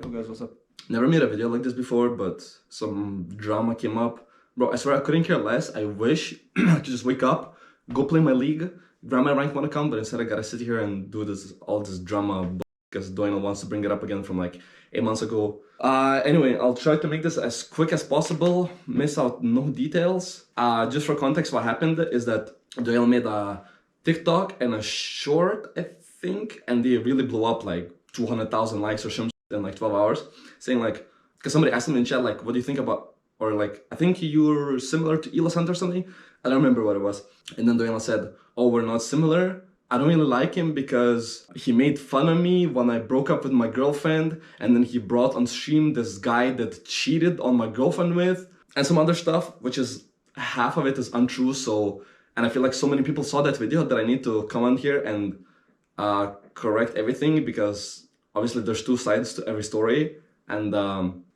Yo guys, what's up? Never made a video like this before, but some drama came up. Bro, I swear I couldn't care less. I wish to just wake up, go play my league, grab my rank 1 account, but instead I gotta sit here and do all this drama because Doyle wants to bring it up again from like 8 months ago. Anyway, I'll try to make this as quick as possible, miss out no details. Just for context, what happened is that Doyle made a TikTok and a short, I think, and they really blew up like 200,000 likes or something in like 12 hours, saying like, because somebody asked him in chat like, what do you think about, or like, I think you're similar to Elosanta or something. I don't remember what it was. And then Doyle said, oh, we're not similar. I don't really like him because he made fun of me when I broke up with my girlfriend, and then he brought on stream this guy that cheated on my girlfriend with, and some other stuff, which is, half of it is untrue. So, and I feel like so many people saw that video that I need to come on here and correct everything, because obviously there's two sides to every story. And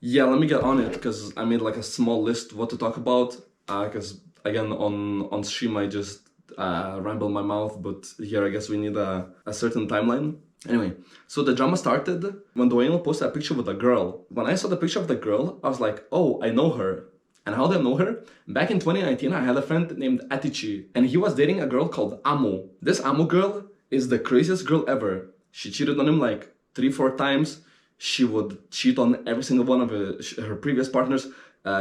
yeah, let me get on it, because I made like a small list what to talk about, because again on stream I just ramble my mouth, but here I guess we need a certain timeline. Anyway, so the drama started when Doyle posted a picture with a girl. When I saw the picture of the girl, I was like, oh, I know her. And how do I know her? Back in 2019, I had a friend named Atichi, and he was dating a girl called Amo. This Amo girl is the craziest girl ever. She cheated on him like 3-4 times. She would cheat on every single one of her previous partners.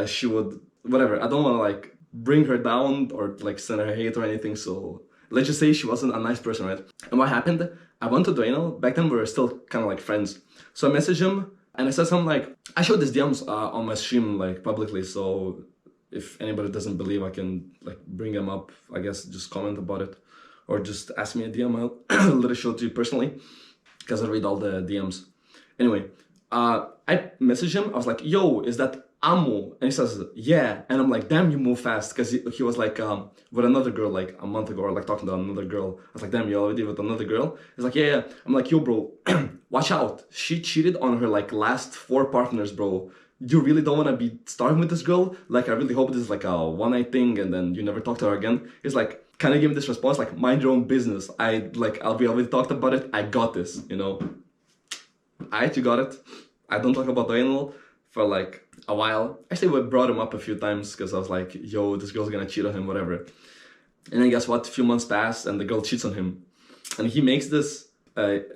She would, whatever, I don't want to like bring her down or like send her hate or anything, so let's just say she wasn't a nice person, right? And what happened? I went to Dwayne. Back then we were still kind of like friends, so I messaged him and I said something like, I showed these DMs on my stream like publicly, so if anybody doesn't believe, I can like bring them up, I guess. Just comment about it or just ask me a DM. I'll literally show it to you personally, because I read all the DMs. Anyway, I messaged him. I was like, yo, is that Amo? And he says, yeah. And I'm like, damn, you move fast. Because he was like with another girl like a month ago, or like talking to another girl. I was like, damn, you already with another girl? He's like, yeah. I'm like, yo, bro, watch out. She cheated on her like last 4 partners, bro. You really don't want to be starting with this girl? Like, I really hope this is like a one-night thing and then you never talk to her again. He's like, kind of give me this response, like, mind your own business. We already talked about it. I got this, you know? Alright, you got it. I don't talk about Daniel for like a while. Actually, we brought him up a few times because I was like, yo, this girl's gonna cheat on him, whatever. And then guess what? A few months pass and the girl cheats on him. And he makes this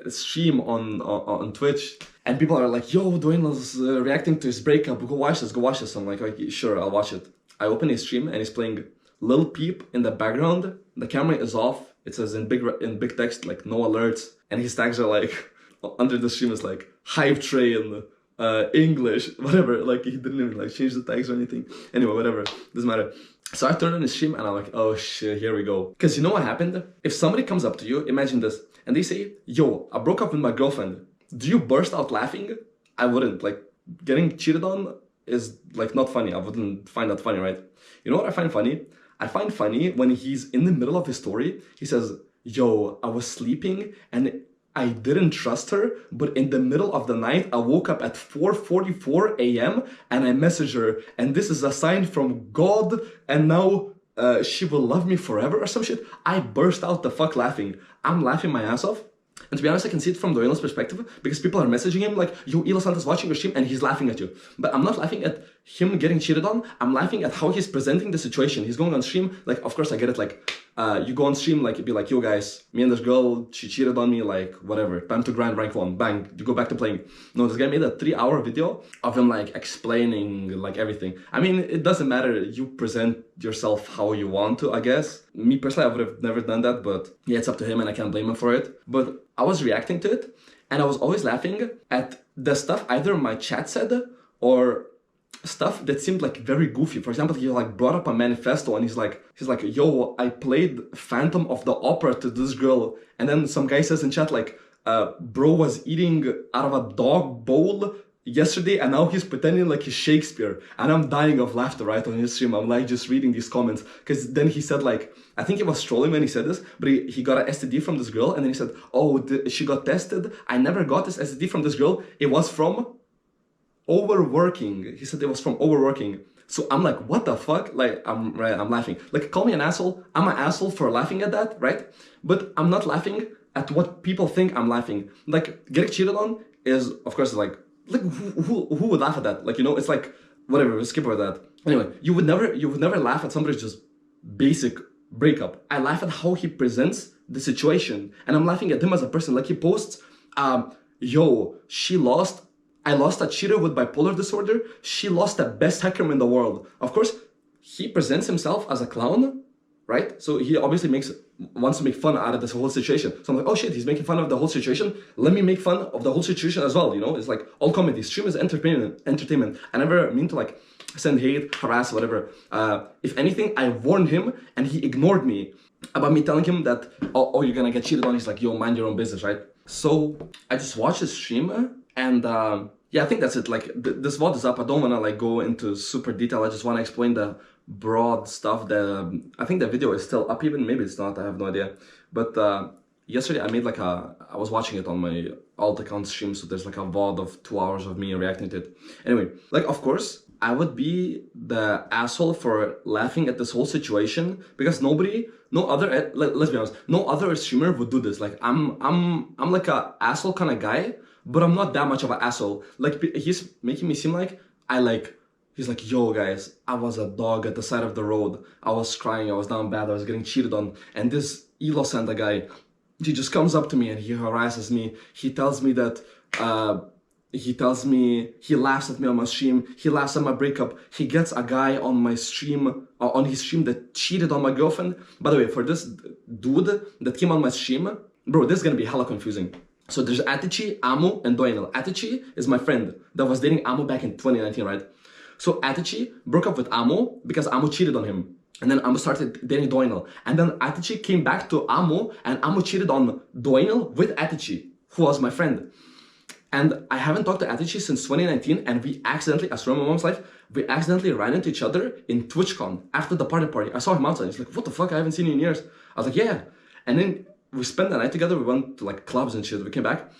stream on Twitch. And people are like, yo, Dwayne's reacting to his breakup. Go watch this, go watch this. I'm like, okay, sure, I'll watch it. I open his stream and he's playing Lil Peep in the background. The camera is off. It says in big text, like, no alerts. And his tags are like, under the stream is like, hype train, English, whatever. Like, he didn't even like change the tags or anything. Anyway, whatever, doesn't matter. So I turned on his stream and I'm like, oh shit, here we go. Because you know what happened? If somebody comes up to you, imagine this, and they say, yo, I broke up with my girlfriend. Do you burst out laughing? I wouldn't. Like, getting cheated on is like not funny. I wouldn't find that funny, right? You know what I find funny? I find funny when he's in the middle of his story, he says, yo, I was sleeping and I didn't trust her, but in the middle of the night, I woke up at 4:44 a.m. and I messaged her, and this is a sign from God, and now she will love me forever or some shit. I burst out the fuck laughing. I'm laughing my ass off. And to be honest, I can see it from Doyle's perspective, because people are messaging him like, yo, Elosanta's watching your stream and he's laughing at you. But I'm not laughing at him getting cheated on. I'm laughing at how he's presenting the situation. He's going on stream, like, of course I get it, like, you go on stream, like, be like, yo guys, me and this girl, she cheated on me, like, whatever, time to grind rank 1, bang, you go back to playing. No, this guy made a 3-hour video of him, like, explaining, like, everything. I mean, it doesn't matter, you present yourself how you want to, I guess. Me personally, I would have never done that, but yeah, it's up to him and I can't blame him for it. But I was reacting to it, and I was always laughing at the stuff either my chat said, or stuff that seemed like very goofy. For example, he like brought up a manifesto and he's like, yo, I played Phantom of the Opera to this girl. And then some guy says in chat like, bro was eating out of a dog bowl yesterday and now he's pretending like he's Shakespeare. And I'm dying of laughter right on his stream. I'm like just reading these comments, because then he said like, I think he was trolling when he said this, but he got an STD from this girl, and then he said, oh, she got tested. I never got this STD from this girl. It was from overworking. He said it was from overworking. So I'm like, what the fuck? Like, I'm laughing. Like, call me an asshole. I'm an asshole for laughing at that, right? But I'm not laughing at what people think I'm laughing. Like, getting cheated on is, of course, like, like who would laugh at that? Like, you know, it's like whatever, we'll skip over that. Anyway, you would never laugh at somebody's just basic breakup. I laugh at how he presents the situation, and I'm laughing at him as a person. Like he posts, yo, I lost a cheater with bipolar disorder. She lost the best hacker in the world. Of course, he presents himself as a clown, right? So he obviously wants to make fun out of this whole situation. So I'm like, oh shit, he's making fun of the whole situation. Let me make fun of the whole situation as well. You know, it's like all comedy. Stream is entertainment. I never mean to like send hate, harass, whatever. If anything, I warned him and he ignored me about me telling him that, oh, you're gonna get cheated on. He's like, yo, mind your own business, right? So I just watched his stream and yeah, I think that's it. Like this VOD is up. I don't wanna like go into super detail. I just wanna explain the broad stuff. I think the video is still up even. Maybe it's not. I have no idea. But yesterday I made like I was watching it on my alt account stream. So there's like a VOD of 2 hours of me reacting to it. Anyway, like of course, I would be the asshole for laughing at this whole situation because let's be honest, no other streamer would do this. Like I'm like a asshole kind of guy, but I'm not that much of an asshole. Like he's making me seem like he's like, yo guys, I was a dog at the side of the road. I was crying, I was down bad, I was getting cheated on. And this Elosanta guy, he just comes up to me and he harasses me. He tells me that he laughs at me on my stream, he laughs at my breakup, he gets a guy on my stream, on his stream that cheated on my girlfriend. By the way, for this dude that came on my stream, bro, this is gonna be hella confusing. So there's Atici, Amu, and Doinel. Atici is my friend that was dating Amu back in 2019, right? So Atici broke up with Amu because Amu cheated on him. And then Amu started dating Doinel. And then Atici came back to Amu and Amu cheated on Doinel with Atici, who was my friend. And I haven't talked to Atici since 2019, and we accidentally, I swear on my mom's life, we accidentally ran into each other in TwitchCon after the party. I saw him outside. He's like, what the fuck? I haven't seen you in years. I was like, yeah. And then we spent the night together. We went to like clubs and shit. We came back.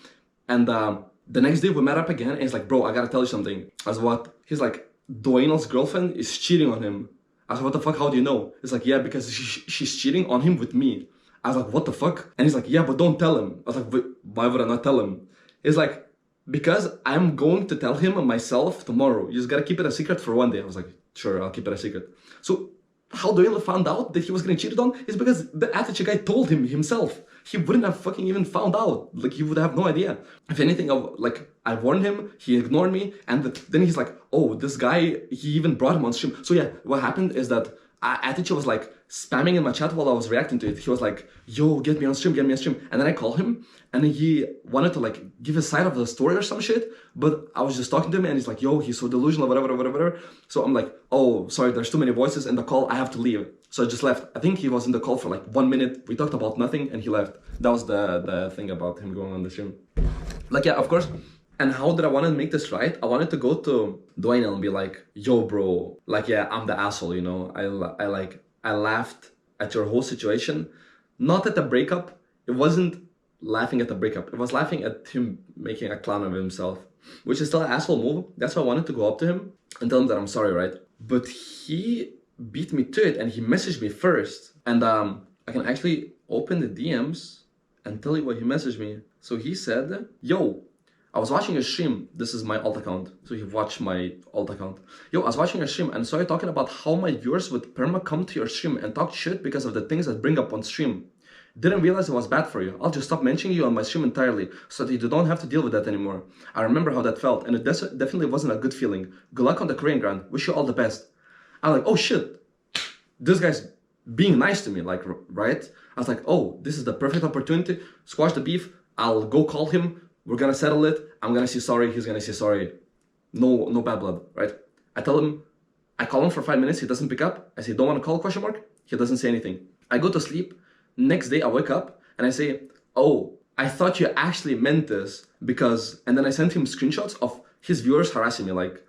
And the next day we met up again. And he's like, bro, I gotta tell you something. I was what? He's like, Doinel's girlfriend is cheating on him. I was like, what the fuck? How do you know? He's like, yeah, because she's cheating on him with me. I was like, what the fuck? And he's like, yeah, but don't tell him. I was like, why would I not tell him? He's like, because I'm going to tell him myself tomorrow. You just gotta keep it a secret for one day. I was like, sure, I'll keep it a secret. So how Doyle found out that he was getting cheated on is because the attitude guy told him himself. He wouldn't have fucking even found out. Like, he would have no idea. If anything, I warned him, he ignored me, and then he's like, oh, this guy, he even brought him on stream. So yeah, what happened is that Atici was like spamming in my chat while I was reacting to it. He was like, yo, get me on stream, get me on stream. And then I call him and he wanted to like give his side of the story or some shit. But I was just talking to him and he's like, yo, he's so delusional, whatever. So I'm like, oh, sorry, there's too many voices in the call. I have to leave. So I just left. I think he was in the call for like 1 minute. We talked about nothing and he left. That was the thing about him going on the stream. Like, yeah, of course. And how did I want to make this right? I wanted to go to Dwayne and be like, yo, bro, like, yeah, I'm the asshole, you know? I laughed at your whole situation. Not at the breakup. It wasn't laughing at the breakup. It was laughing at him making a clown of himself, which is still an asshole move. That's why I wanted to go up to him and tell him that I'm sorry, right? But he beat me to it and he messaged me first. And I can actually open the DMs and tell you what he messaged me. So he said, yo, I was watching your stream. This is my alt account. So he watched my alt account. Yo, I was watching your stream and saw you talking about how my viewers would perma come to your stream and talk shit because of the things that bring up on stream. Didn't realize it was bad for you. I'll just stop mentioning you on my stream entirely so that you don't have to deal with that anymore. I remember how that felt and it definitely wasn't a good feeling. Good luck on the Korean ground. Wish you all the best. I'm like, oh shit. This guy's being nice to me, like, right? I was like, oh, this is the perfect opportunity. Squash the beef. I'll go call him. We're gonna settle it. I'm gonna say sorry. He's gonna say sorry. No bad blood, right? I tell him, I call him for 5 minutes. He doesn't pick up. I say, don't want to call, question mark? He doesn't say anything. I go to sleep. Next day, I wake up and I say, oh, I thought you actually meant this because, and then I sent him screenshots of his viewers harassing me. Like,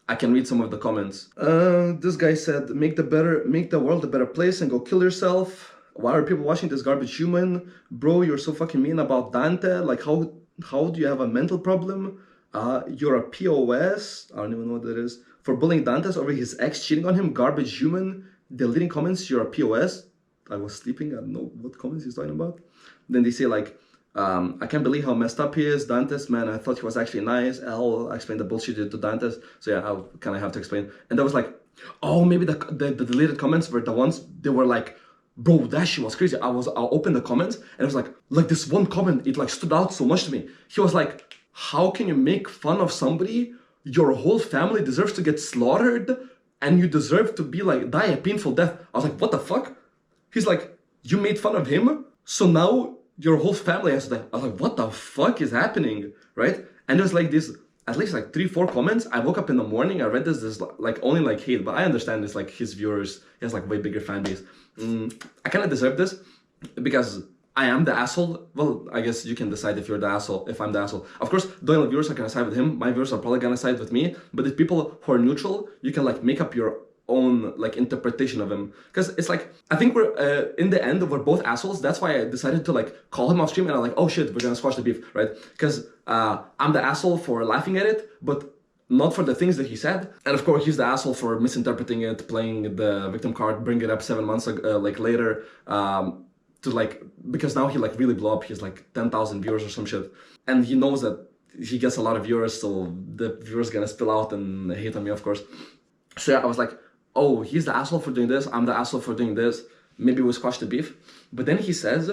I can read some of the comments. This guy said, make the world a better place and go kill yourself. Why are people watching this garbage human? Bro, you're so fucking mean about Dante. Like, how do you have a mental problem? You're a POS. I don't even know what that is. For bullying Dantes over his ex cheating on him. Garbage human. Deleting comments. You're a POS. I was sleeping. I don't know what comments he's talking about. Then they say like, I can't believe how messed up he is. Dantes, man, I thought he was actually nice. I'll explain the bullshit he did to Dantes. So yeah, I'll kind of have to explain. And that was like, oh, maybe the deleted comments were the ones, they were like, bro, that shit was crazy. I opened the comments and it was like this one comment, it like stood out so much to me. He was like, how can you make fun of somebody? Your whole family deserves to get slaughtered and you deserve to be like, die a painful death. I was like, what the fuck? He's like, you made fun of him, so now your whole family has to die. I was like, what the fuck is happening, right? And there's like this, at least like 3-4 comments. I woke up in the morning, I read this like only like hate, but I understand it's like his viewers, he has like way bigger fan base. I kind of deserve this because I am the asshole. Well, I guess you can decide if you're the asshole, if I'm the asshole. Of course, Doyle viewers are gonna side with him. My viewers are probably gonna side with me. But if people who are neutral, you can like make up your own like interpretation of him. Because it's like, I think we're, in the end, we're both assholes. That's why I decided to like call him off stream and I'm like, oh shit, we're gonna squash the beef, right? Because I'm the asshole for laughing at it, but not for the things that he said. And of course, he's the asshole for misinterpreting it, playing the victim card, bring it up 7 months like later, to like, because now he like really blew up. He's like 10,000 viewers or some shit. And he knows that he gets a lot of viewers, so the viewers gonna spill out and hate on me, of course. So yeah, I was like, oh, he's the asshole for doing this, I'm the asshole for doing this. Maybe we'll squash the beef. But then he says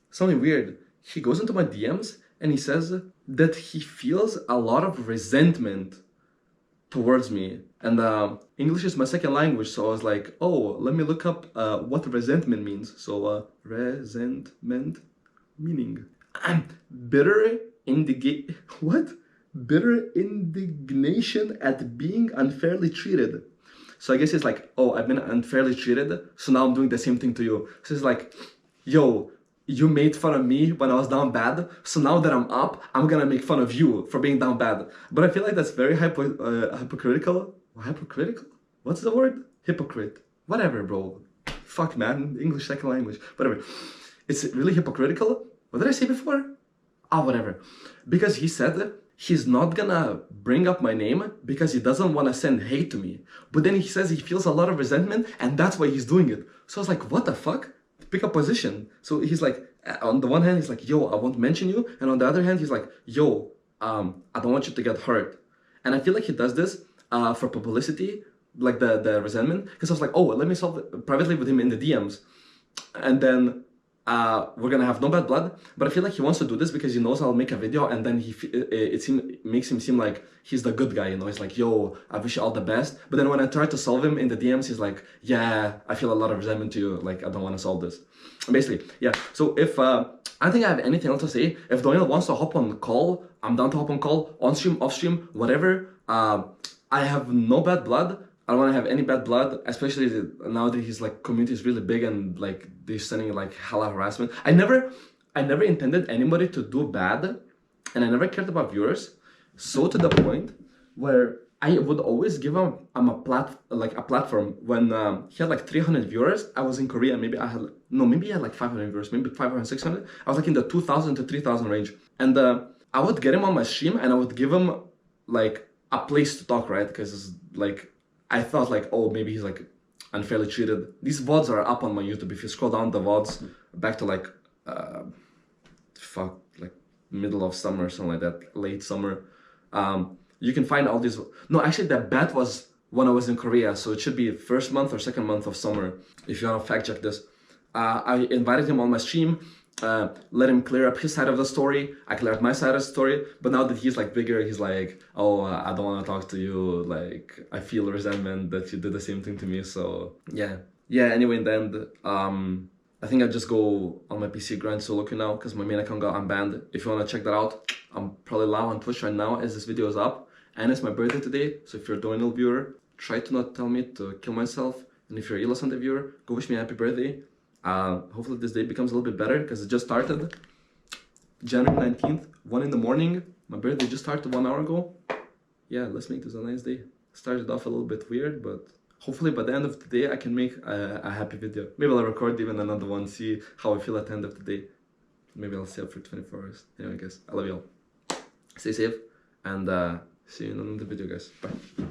something weird. He goes into my DMs and he says that he feels a lot of resentment towards me. And English is my second language, so I was like, oh, let me look up what resentment means. So resentment meaning bitter bitter indignation at being unfairly treated. So I guess it's like, oh, I've been unfairly treated, so now I'm doing the same thing to you. So it's like, yo, you made fun of me when I was down bad, so now that I'm up, I'm gonna make fun of you for being down bad. But I feel like that's very hypocritical. Hypocritical? What's the word? Hypocrite. Whatever, bro. Fuck, man. English second language. Whatever. It's really hypocritical. What did I say before? Ah, whatever. Because he said he's not gonna bring up my name because he doesn't want to send hate to me. But then he says he feels a lot of resentment and that's why he's doing it. So I was like, what the fuck? Pick a position. So he's like, on the one hand, he's like, yo, I won't mention you. And on the other hand, he's like, yo, I don't want you to get hurt. And I feel like he does this for publicity, like the resentment. Because I was like, oh, let me solve it privately with him in the DMs. And then we're gonna have no bad blood. But I feel like he wants to do this because he knows I'll make a video and then it makes him seem like he's the good guy, you know. He's like, yo, I wish you all the best. But then when I try to solve him in the DMs, he's like, yeah, I feel a lot of resentment to you, like I don't want to solve this. Basically, yeah. So if I don't think I have anything else to say. If Doyle wants to hop on call, I'm down to hop on call, on stream, off stream, whatever. I have no bad blood. I don't want to have any bad blood, especially now that his like community is really big and like they're sending like hella harassment. I never intended anybody to do bad, and I never cared about viewers. So to the point where I would always give him a platform. When he had like 300 viewers, I was in Korea. Maybe I had maybe he had like 500 viewers, maybe 500, 600. I was like in the 2,000 to 3,000 range, and I would get him on my stream and I would give him like a place to talk, right? Because like I thought like, oh, maybe he's like unfairly treated. These VODs are up on my YouTube. If you scroll down the VODs back to like like middle of summer, something like that, late summer, you can find all these. No, actually the bet was when I was in Korea, so it should be first month or second month of summer. If you want to fact check this, I invited him on my stream. Let him clear up his side of the story. I cleared up my side of the story. But now that he's like bigger, he's like, oh, I don't want to talk to you. Like, I feel resentment that you did the same thing to me. So yeah. Anyway, in the end, I think I just go on my PC grind solo queue now because my main account got unbanned. If you want to check that out, I'm probably live on Twitch right now as this video is up. And it's my birthday today. So if you're a Doinil viewer, try to not tell me to kill myself. And if you're a Elosanta viewer, go wish me a happy birthday. Hopefully this day becomes a little bit better because it just started. January 19th, 1 in the morning. My birthday just started 1 hour ago. Yeah, let's make this a nice day. Started off a little bit weird, but hopefully by the end of the day I can make a happy video. Maybe I'll record even another one, see how I feel at the end of the day. Maybe I'll stay up for 24 hours. Anyway guys, I love you all. Stay safe and see you in another video guys. Bye.